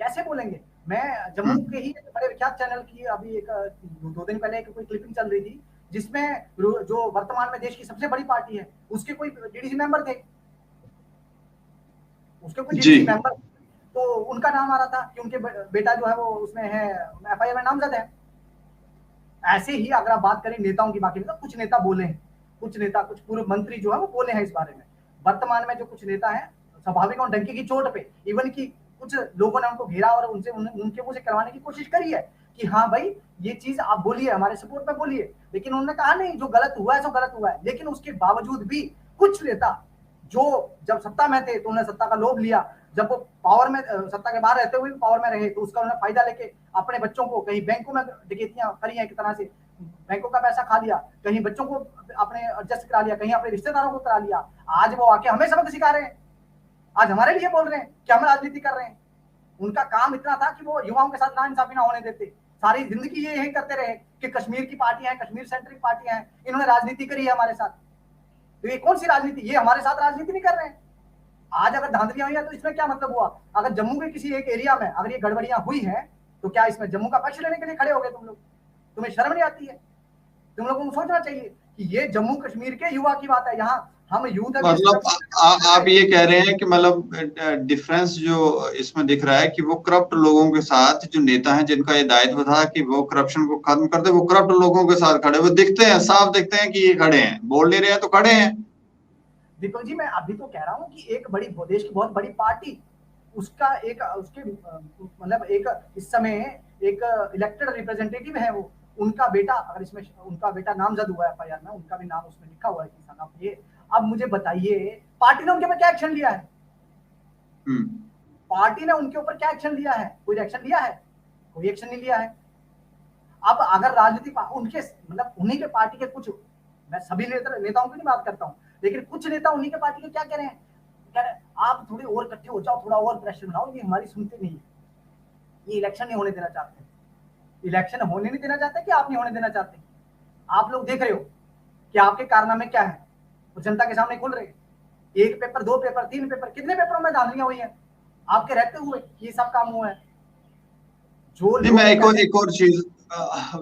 कैसे बोलेंगे? मैं जम्मू के ही बड़े विख्यात चैनल की अभी एक 2 दिन पहले एक कोई क्लिपिंग चल रही थी, जिसमें जो वर्तमान में देश की सबसे बड़ी पार्टी है उसके कोई डीडीसी मेंबर थे, उसके कोई जी। डीडीसी मेंबर, तो उनका नाम आ रहा था कि उनके बेटा जो है वो उसमें है, एफआईआर में नामजद है। ऐसे ही अगर आप बात करें नेताओं की, बाकी मतलब कुछ नेता बोले हैं, कुछ नेता, कुछ पूर्व मंत्री जो है वो बोले हैं इस बारे में। वर्तमान में जो कुछ नेता हैं, स्वाभाविक और डंकी की चोट पे, इवन की कुछ लोगों ने उनको घेरा और उनके मुंह से करवाने की कोशिश करी है कि हाँ भाई ये चीज आप बोलिए, हमारे सपोर्ट में बोलिए, लेकिन उन्होंने कहा नहीं, जो गलत हुआ है सो गलत हुआ है। लेकिन उसके बावजूद भी कुछ नेता जो जब सत्ता में थे तो उन्होंने सत्ता का लोभ लिया, जब वो पावर में सत्ता के बाहर रहते हुए भी पावर में रहे तो उसका उन्होंने फायदा लेके अपने बच्चों को, कहीं बैंकों में डकैतियां करी हैं एक तरह से, बैंकों का पैसा खा लिया, कहीं बच्चों को अपने एडजस्ट करा लिया, कहीं अपने रिश्तेदारों को करा लिया। आज वो आके हमें सबक सिखा रहे हैं, आज हमारे लिए बोल रहे हैं कि हम राजनीति कर रहे हैं। उनका काम इतना था कि वो युवाओं के साथ नाइंसाफी ना होने देते, सारी जिंदगी ये यही करते रहे कि कश्मीर की पार्टियां हैं, कश्मीर सेंट्रिक पार्टियां हैं, इन्होंने राजनीति करी है हमारे साथ। तो ये कौन सी राजनीति? ये हमारे साथ राजनीति नहीं कर रहे हैं। आज अगर धांधलियां हुई है तो इसमें क्या मतलब हुआ? अगर जम्मू के किसी एक एरिया में अगर ये गड़बड़ियां हुई हैं तो क्या इसमें जम्मू का पक्ष लेने के लिए खड़े हो गए तुम लोग? तुम्हें शर्म नहीं आती है? तुम लोगों को सोचना चाहिए कि ये जम्मू कश्मीर के युवा की बात है। यहाँ हम यूथ, मतलब आप ये कह रहे हैं कि मतलब डिफरेंस जो इसमें दिख रहा है कि वो करप्ट लोगों के साथ, जो नेता हैं जिनका ये दायित्व था कि वो करप्शन को खत्म कर दे, वो करप्ट लोगों के साथ खड़े हुए दिखते हैं, साफ दिखते हैं कि ये खड़े हैं, बोल नहीं रहे हैं तो खड़े हैं। दीपक जी मैं अभी तो कह रहा हूँ कि एक बड़ी देश की बहुत बड़ी पार्टी, उसका एक उसके मतलब एक इस समय एक इलेक्टेड रिप्रेजेंटेटिव है वो, उनका बेटा, अगर इसमें उनका बेटा नामजद हुआ है एफआईआर में, उनका भी नाम उसमें लिखा हुआ है किसान। आप ये अब मुझे बताइए पार्टी ने उनके ऊपर क्या एक्शन लिया है? पार्टी ने उनके ऊपर क्या एक्शन लिया है? कोई एक्शन लिया है? कोई एक्शन नहीं लिया है। अब अगर राजनीति उनके मतलब उन्हीं के पार्टी के कुछ, मैं सभी नेताओं की नहीं बात करता हूँ, लेकिन कुछ नेता उन्हीं के पार्टी के क्या कह रहे हैं, कह रहे आप थोड़ी और इकट्ठे हो जाओ, थोड़ा और प्रेशर बनाओ, ये हमारी सुनते नहीं है, ये इलेक्शन नहीं होने देना चाहते, इलेक्शन होने नहीं देना चाहते कि आप नहीं होने देना चाहते, आप लोग देख रहे हो कि आपके कारनामे क्या है, वो जनता के सामने खुल रहे, एक पेपर, दो पेपर, तीन पेपर, कितने पेपरों में धांधलियां हुई हैं आपके रहते हुए, ये सब काम हुआ है। जो नहीं, मैं एक और चीज,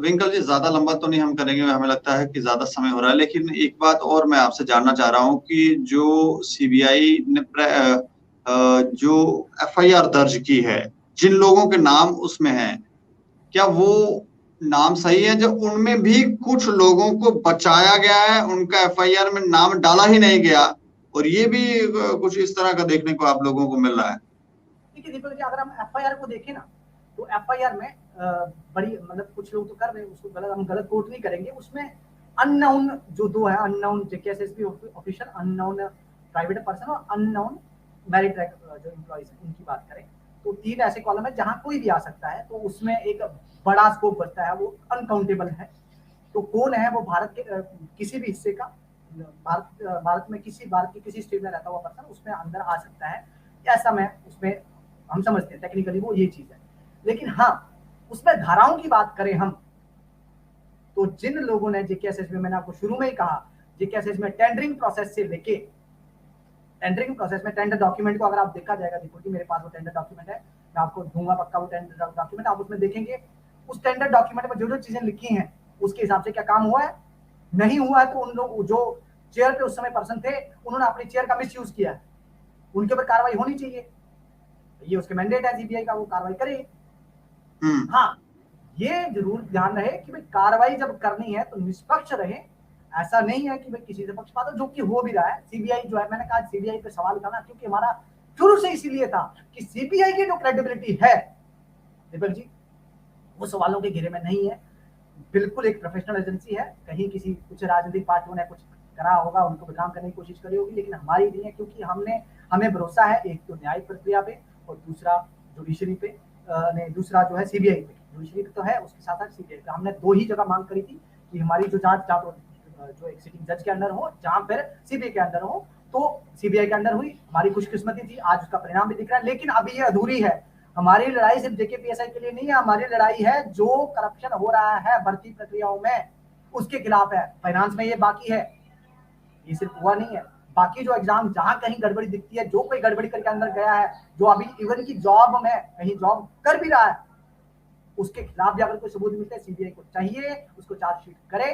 विंकल जी ज्यादा लंबा तो नहीं हम करेंगे, हमें लगता है कि ज्यादा समय हो रहा है, लेकिन एक बात और मैं आपसे जानना चाह रहा हूँ कि जो सीबीआई ने जो एफआईआर दर्ज की है, जिन लोगों के नाम उसमें हैं, क्या वो नाम सही है? जो उनमें भी कुछ लोगों को बचाया गया है, उनका एफआईआर में नाम डाला ही नहीं गया, और ये भी कुछ इस तरह का देखने को आप लोगों को मिल रहा है। देखिए दीपक जी, अगर हम एफआईआर को देखें ना, तो एफआईआर में बड़ी मतलब कुछ लोग तो कर रहे हैं उसको गलत, हम गलत कोट नहीं करेंगे, उसमें अननोन जो दो है, unknown JKSSB official, unknown private person और अननोन मेरिट जो एम्प्लॉइज है उनकी बात करें तो 3 ऐसे कॉलम है जहां कोई भी आ सकता है, तो उसमें एक बड़ा स्कोप बचता है, वो अनकाउंटेबल है। तो कौन है वो भारत के किसी भी हिस्से का, भारत में किसी भारत के किसी स्टेट में रहता हुआ पर्सन उसमें अंदर आ सकता है, ऐसा मैं उसमें हम समझते हैं टेक्निकली वो ये चीज है। लेकिन हाँ, उसमें धाराओं की बात करें हम, तो जिन लोगों ने जेकेएसएस में, मैंने आपको शुरू में ही कहा, जेकेएसएस में टेंडरिंग प्रोसेस से लेके, टेंडरिंग प्रोसेस में टेंडर डॉक्यूमेंट को अगर आप देखा जाएगा, देखो कि मेरे पास वो टेंडर डॉक्यूमेंट है, मैं आपको दूंगा पक्का वो टेंडर डॉक्यूमेंट, आप उसमें देखेंगे उस टेंडर डॉक्यूमेंट में जो जो चीजें लिखी हैं उसके हिसाब से क्या काम हुआ है, नहीं हुआ है तो उन लोग जो चेयर पे उस समय पर्सन थे उन्होंने अपनी चेयर का मिस यूज किया है, उनके ऊपर कार्रवाई होनी चाहिए, ये उसके मैंडेट है सीबीआई का, वो कार्रवाई करे। हाँ, ये जरूर ध्यान रहे कि भाई कार्रवाई जब करनी है तो निष्पक्ष रहे, ऐसा नहीं है कि भाई किसी से पक्षपात हो, जो कि हो भी रहा है। सीबीआई जो है, मैंने कहा सीबीआई पे सवाल करना, क्योंकि हमारा शुरू से इसीलिए था कि सीबीआई की जो क्रेडिबिलिटी है दीपक जी, वो सवालों के घेरे में नहीं है, बिल्कुल एक प्रोफेशनल एजेंसी है। कहीं किसी कुछ राजनीतिक पार्टियों ने कुछ करा होगा, उनको बदनाम करने की कोशिश करी होगी, लेकिन हमारी नहीं है, क्योंकि हमें भरोसा है एक तो न्यायिक प्रक्रिया पे और दूसरा जुडिशरी पे, दूसरा जो है सीबीआई पे, जुडिशरी पे तो है, उसके साथ साथ सीबीआई पे। हमने 2 ही जगह मांग करी थी कि हमारी जो जांच जो एक सिटिंग जज के अंडर हो, जहां फिर सीबीआई के अंडर हो, तो सीबीआई के अंडर हुई, हमारी खुशकिस्मती थी, आज उसका परिणाम भी दिख रहा है। लेकिन अभी ये अधूरी है, हमारी लड़ाई सिर्फ जेकेपीएसआई के लिए नहीं है, हमारी लड़ाई है जो करप्शन हो रहा है भर्ती प्रक्रियाओं में, उसके खिलाफ है। फाइनेंस में ये बाकी है, ये सिर्फ हुआ नहीं है, बाकी जो एग्जाम जहां कहीं गड़बड़ी दिखती है, जो कोई गड़बड़ी करके अंदर गया है, जो अभी इवन की जॉब में कहीं जॉब कर भी रहा है, उसके खिलाफ भी अगर कोई सबूत मिलते हैं, सीबीआई को चाहिए उसको चार्जशीट करे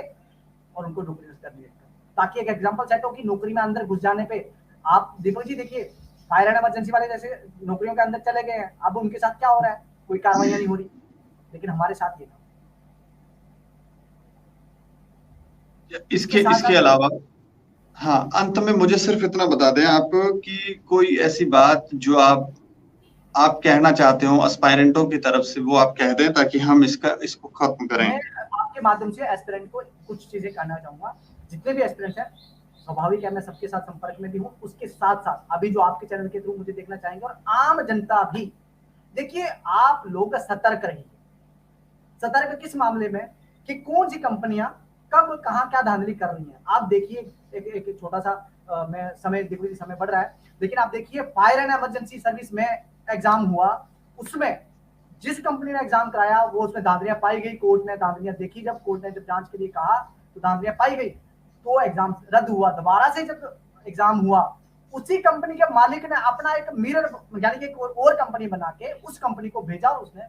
और उनको नौकरी से कर दिया, ताकि एक एग्जाम्पल सेट हो कि नौकरी में अंदर घुस जाने पे आप दीपक जी देखिए, फायर एंड इमरजेंसी वाले जैसे नौकरियों के अंदर चले गए हैं, अब उनके साथ क्या हो रहा है, कोई कार्रवाई नहीं हो रही, लेकिन हमारे साथ ये था। इसके अलावा, हाँ, अंत में मुझे सिर्फ इतना बता दें आप कि कोई ऐसी बात जो आप कहना चाहते हो एस्पायरेंटों की तरफ से, वो आप कह दें ताकि हम इसको खत्म करें। मैं आपके माध्यम से एस्पिरेंट को कुछ चीजें कहना चाहूंगा। जितने भी एस्पिरेंट्स हैं, स्वाभाविक है मैं सबके साथ संपर्क में भी हूँ, उसके साथ साथ अभी जो आपके चैनल के थ्रू मुझे देखना चाहेंगे और आम जनता भी, देखिए आप लोग सतर्क रहिए। सतर्क किस मामले में कि कौन सी कंपनियां कब कहां क्या धांधली कर रही हैं। आप देखिए एक छोटा सा मैं समय देखिए, समय बढ़ रहा है, लेकिन आप देखिए फायर एंड इमरजेंसी सर्विस में एग्जाम हुआ, उसमें जिस कंपनी ने एग्जाम कराया वो उसमें धांधलियां पाई गई, कोर्ट ने धांधलियां देखी, जब कोर्ट ने जब जांच के लिए कहा तो धांधलियां पाई गई, तो एग्जाम रद्द हुआ। दोबारा से जब एग्जाम हुआ, उसी कंपनी के मालिक ने अपना एक मिरर यानी कि एक और कंपनी बना के उस कंपनी को भेजा, उसने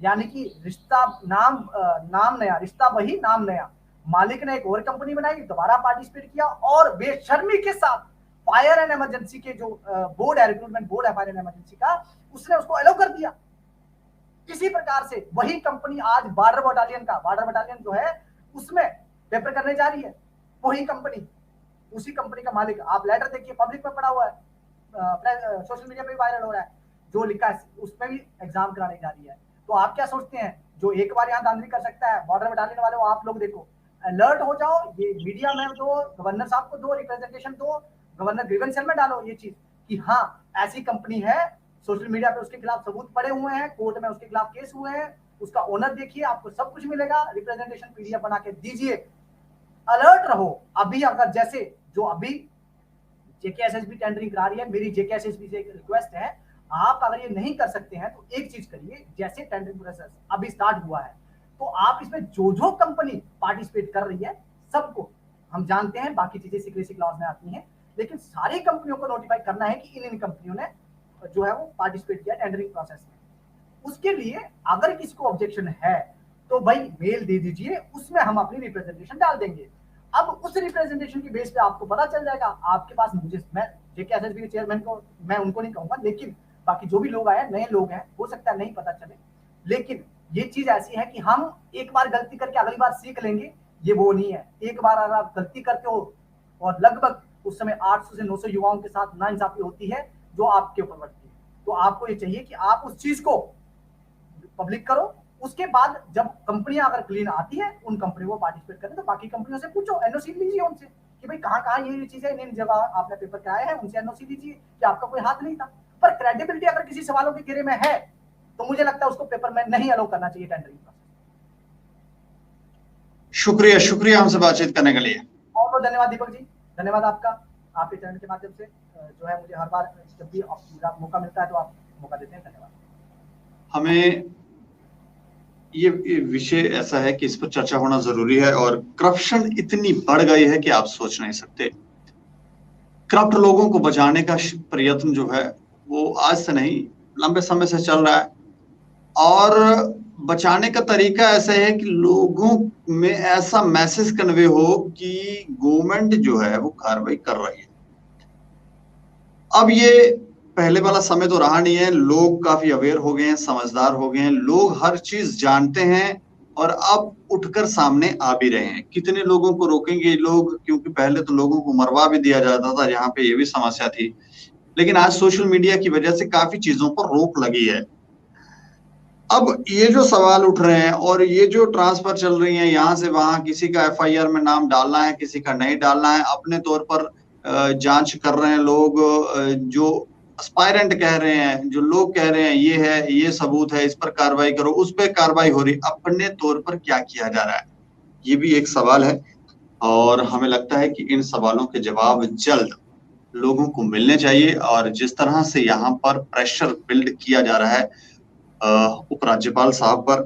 यानी कि रिश्ता नाम नया, रिश्ता वही नाम नया, मालिक ने एक और कंपनी बनाई, दोबारा पार्टिसिपेट किया और बेशर्मी के साथ फायर एंड इमरजेंसी के जो बोर्ड है, रिक्रूटमेंट बोर्ड है फायर एंड इमरजेंसी का, उसने उसको अलाउ कर दिया। इसी प्रकार से वही कंपनी आज बॉर्डर बटालियन जो है उसमें पेपर करने जा रही है, वही कंपनी, उसी कंपनी का मालिक। आप लेटर देखिए, पब्लिक में पड़ा हुआ है, सोशल मीडिया पे भी वायरल हो रहा है, जो लिखा है उसमें भी एग्जाम कराने जा रही है। तो आप क्या सोचते हैं, जो एक बार यहाँ धांधली कर सकता है, बॉर्डर बटालियन वाले, आप लोग देखो अलर्ट हो जाओ, ये मीडिया में दो, गवर्नर साहब को दो, रिप्रेजेंटेशन दो, गवर्नर ग्रीवेंस सेल में डालो ये चीज कि हाँ ऐसी कंपनी है, सोशल मीडिया पे उसके खिलाफ सबूत पड़े हुए हैं, कोर्ट में उसके खिलाफ केस हुए हैं, उसका ओनर देखिए, आपको सब कुछ मिलेगा, रिप्रेजेंटेशन पीडीएफ बना के दीजिए, अलर्ट रहो। अभी अगर जैसे जो अभी जेकेएसएसबी टेंडरिंग करा रही है, मेरी जेकेएसएसबी से एक रिक्वेस्ट है, आप अगर ये नहीं कर सकते हैं तो एक चीज करिए, जैसे टेंडरिंग प्रोसेस अभी स्टार्ट हुआ है तो आप इसमें जो कंपनी पार्टिसिपेट कर रही है सबको, हम जानते हैं बाकी चीजें सीक्रेसी क्लॉज में आती हैं, लेकिन सारी कंपनियों को नोटिफाई करना है कि इन कंपनियों ने जो है वो पार्टिसिपेट किया टेंडरिंग प्रोसेस में। उसके लिए अगर किसी को ऑब्जेक्शन है तो भाई मेल दे दीजिए, उसमें हम अपनी रिप्रेजेंटेशन डाल देंगे। अब उस रिप्रेजेंटेशन की बेस पे आपको पता चल जाएगा आपके पास, मुझे मैं जेकेएसएसबी के चेयरमैन को मैं उनको नहीं कहूंगा, लेकिन बाकी जो भी लोग आए नए लोग हैं, हो सकता है नहीं पता चले, लेकिन ये चीज ऐसी है कि हम एक बार गलती करके अगली बार सीख लेंगे, ये वो नहीं है। एक बार अगर आप गलती करते हो और लगभग उस समय 800 से 900 युवाओं के साथ नाइंसाफी होती है जो आपके ऊपर बढ़ती है, तो आपको ये चाहिए कि आप उस चीज को पब्लिक करो। उसके बाद जब कंपनियां अगर क्लीन आती है, उन कंपनियों को पार्टिसिपेट करें, तो बाकी कंपनियों से पूछो, एनओसी लीजिए उनसे कि भाई कहाँ ये चीजें इन जगह आपने पेपर कराए हैं, उनसे एनओसी लीजिए कि आपका कोई हाथ नहीं था। पर क्रेडिबिलिटी अगर किसी सवालों के घेरे में है तो मुझे लगता है उसको पेपर में नहीं अलाउ करना चाहिए टेंडरिंग का। शुक्रिया हमसे बातचीत करने के लिए। बहुत धन्यवाद दीपक जी, धन्यवाद आपका। आपके चैनल के माध्यम से जो है मुझे हर बार जब भी मौका मिलता है तो आप मौका देते हैं, धन्यवाद। हमें ये विषय ऐसा है कि इस पर चर्चा होना जरूरी है, और करप्शन इतनी बढ़ गई है कि आप सोच नहीं सकते। करप्ट लोगों को बचाने का प्रयत्न जो है वो आज से नहीं, लंबे समय से चल रहा है, और बचाने का तरीका ऐसा है कि लोगों में ऐसा मैसेज कन्वे हो कि गवर्नमेंट जो है वो कार्रवाई कर रही है। अब ये पहले वाला समय तो रहा नहीं है, लोग काफी अवेयर हो गए हैं, समझदार हो गए हैं, लोग हर चीज जानते हैं और अब उठकर सामने आ भी रहे हैं। कितने लोगों को रोकेंगे लोग, क्योंकि पहले तो लोगों को मरवा भी दिया जाता था, यहाँ पे ये भी समस्या थी, लेकिन आज सोशल मीडिया की वजह से काफी चीजों पर रोक लगी है। अब ये जो सवाल उठ रहे हैं और ये जो ट्रांसफर चल रही है यहाँ से वहां, किसी का एफआईआर में नाम डालना है, किसी का नहीं डालना है, अपने तौर पर जांच कर रहे हैं लोग, जो एस्पायरेंट कह रहे हैं, जो लोग कह रहे हैं ये है, ये सबूत है, इस पर कार्रवाई करो, उस पर कार्रवाई हो रही, अपने तौर पर क्या किया जा रहा है, ये भी एक सवाल है। और हमें लगता है कि इन सवालों के जवाब जल्द लोगों को मिलने चाहिए। और जिस तरह से यहाँ पर प्रेशर बिल्ड किया जा रहा है उपराज्यपाल साहब पर,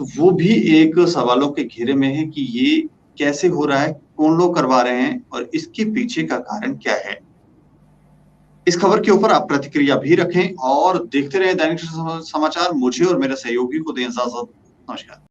तो वो भी एक सवालों के घेरे में है कि ये कैसे हो रहा है, कौन लोग करवा रहे हैं और इसके पीछे का कारण क्या है। इस खबर के ऊपर आप प्रतिक्रिया भी रखें और देखते रहें दैनिक समाचार। मुझे और मेरे सहयोगी को दें इजाजत। नमस्कार।